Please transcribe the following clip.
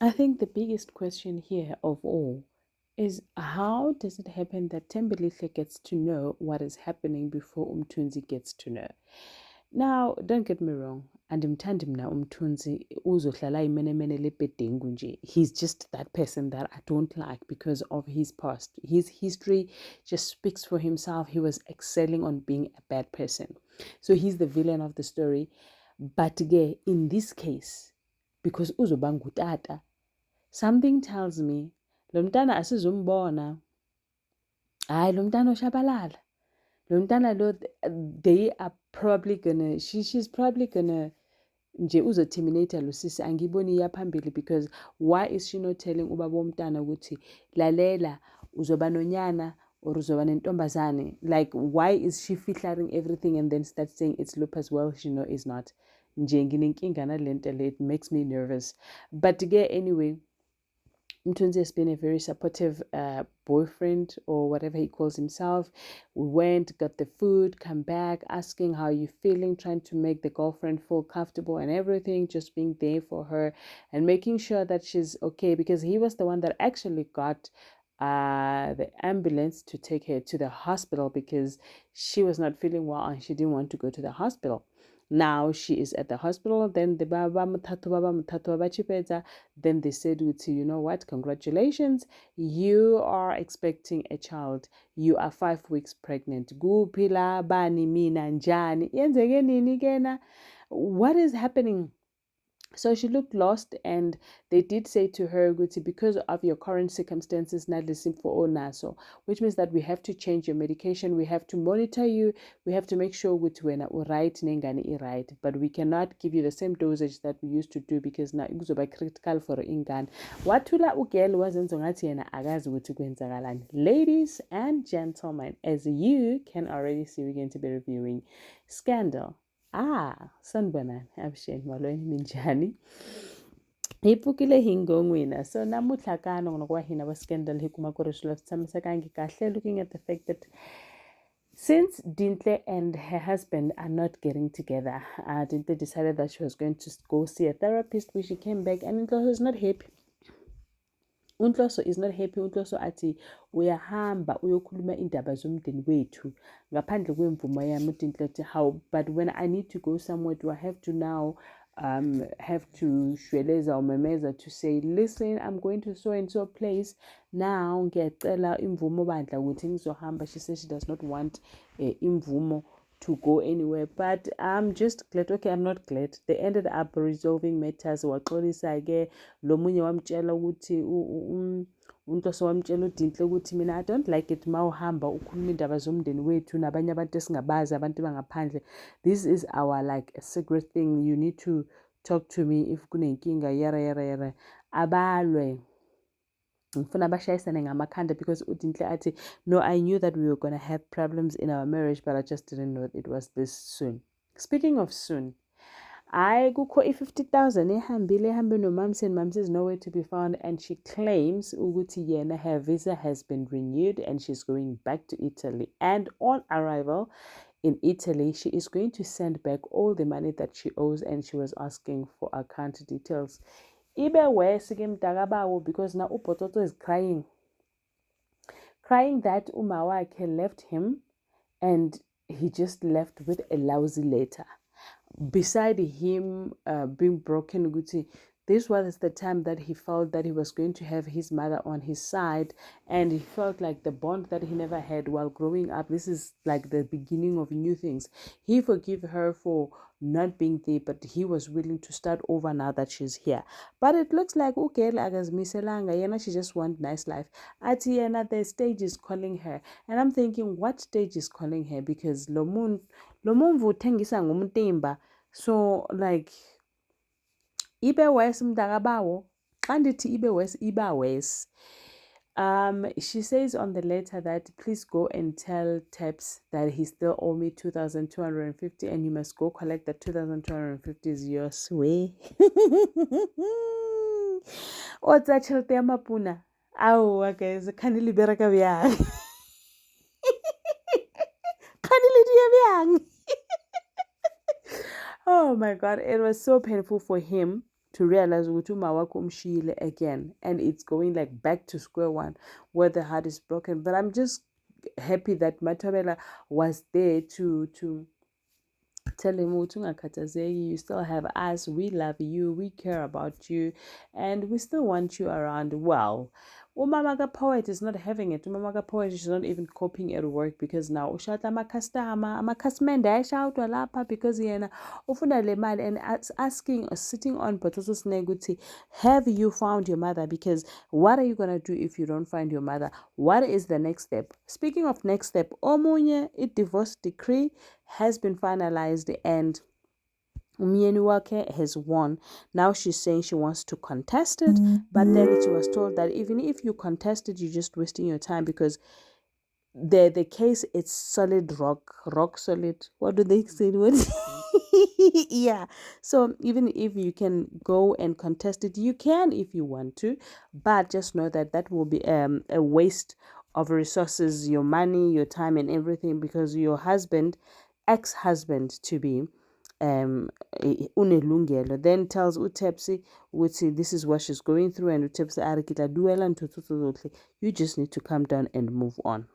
I think the biggest question here of all is how does it happen that Tembelihle gets to know what is happening before Umtunzi gets to know? Now, don't get me wrong, andimthandi mna umthunzi uzohlala imenemene lebhedengu nje. He's just that person that I don't like because of his past. His history just speaks for himself. He was excelling on being a bad person. So he's the villain of the story. But in this case, because uzoba ngutata, something tells me lo mntana asizumbona. Hayi, lo mntana ushabalala. Lo mntana lo, they are probably gonna, she's probably gonna nje uzo-terminate lo sisi, angiboni iya phambili, because why is she not telling ubaba womntana ukuthi lalela uzoba nonyana or uzoba nentombazane? Like, why is she featuring everything and then start saying it's Lupus? Well, she know is not. Nje nginenkinga nale nto le, it makes me nervous. But anyway, Mtunzi has been a very supportive boyfriend, or whatever he calls himself. We went, got the food, come back, asking how you feeling, trying to make the girlfriend feel comfortable and everything, just being there for her and making sure that she's okay, because he was the one that actually got the ambulance to take her to the hospital because she was not feeling well and she didn't want to go to the hospital. Now she is at the hospital. Then the baba mutatu, then they said to you know what, congratulations, you are expecting a child, you are 5 weeks pregnant. Gupila bani mina njani yenzeke nini kena, what is happening? So she looked lost, and they did say to her, Guti, because of your current circumstances, not listen for Onaso, which means that we have to change your medication, we have to monitor you, we have to make sure Guti wena right nengani right, but we cannot give you the same dosage that we used to do because now ikuzoba critical for ingane. Wathula ugel wazenza ngathi yena akazi ukuthi kwenzakalani. Ladies and gentlemen, as you can already see, we're going to be reviewing Scandal. Sanibonani, avuxeni molweni minjhani? Hi pfukile hi ngongwina. So namuntlha ka nongonoko wa hina wa Scandal hi kuma ku ri swilo swi tshamisekangi kahle, looking at the fact that since Dintle and her husband are not getting together, Dintle decided that she was going to go see a therapist, when she came back and Unhloso is not happy. Unhloso is not happy. Unhloso athi uyahamba uyokhuluma indaba zomndeni wethu ngaphandle kwemvumo yami. Dintle athi how, but when I need to go somewhere, do I have to now have to shweleza or memeza to say, listen, I'm going to so and so place now, ngiyacela imvumo bandla ukuthi ngizohamba. She says she does not want imvumo to go anywhere, but I'm just glad. Okay, I'm not glad. They ended up resolving matters. Waxolisa-ke lo munye wamtshela ukuthi uNhloso wamtshela uDintle ukuthi mina I don't like it mawuhamba ukhuluma indaba zomndeni wethu nabanye abantu esingabazi, abantu bangaphandle. This is our like a secret thing. You need to talk to me if kunenkinga yara yara yara. Abalwe ngifuna bashayisane ngamakhanda, because uDintle athi no, I knew that we were going to have problems in our marriage, but I just didn't know it was this soon. Speaking of soon, kukho i-50,000 ehambe nomamsi, and mamsi is nowhere to be found, and she claims ukuthi yena her visa has been renewed and she's going back to Italy, and on arrival in Italy she is going to send back all the money that she owes, and she was asking for account details. Ibe worse ke mntakabawo, because now uPototo is crying that uma wakhe left him and he just left with a lousy letter. Beside him being broken, Guti, this was the time that he felt that he was going to have his mother on his side, and he felt like the bond that he never had while growing up, this is like the beginning of new things. He forgave her for not being there, but he was willing to start over now that she's here. But it looks like ugel akazimiselanga yena, she just want nice life. Ati yena, the stage is calling her, and I'm thinking, what stage is calling her? Because lo muntu uthengisa ngumtimba. So like ibe worse mntakabawo. Xa ndithi ibe worse, iba worse. She says on the letter that please go and tell Taps that he still owe me 2,250, and you must go collect that 2,250 is yours. We otsa tšhelete ya mapuna. Aowa guys, kgane le bereka bjang? Kgane le dia bjang? Oh my God, it was so painful for him. to realize ukuthi umawakho umshiyile again, and it's going like back to square one where the heart is broken. But I'm just happy that Matabela was there to tell him, you still have us, we love you, we care about you, and we still want you around. Well, umama poet is not having it. Umama poet is not even coping at work because now ushata amakhasimende ayashawutwa lapha because yena ufuna le mali, and asking or sitting on Botsoso Sneguti, have you found your mother? Because what are you gonna do if you don't find your mother? What is the next step? Speaking of next step, omunye divorce decree has been finalized and Umyeni has won. Now she's saying she wants to contest it, but then she was told that even if you contest it, you're just wasting your time because the case it's solid rock solid. What do they say? What? Yeah. So even if you can go and contest it, you can if you want to, but just know that that will be a waste of resources, your money, your time, and everything, because your husband, ex-husband to be, unelungelo, then tells uTepsi ukuthi this is what she's going through, and uTepsi arikita duela, you just need to calm down and move on.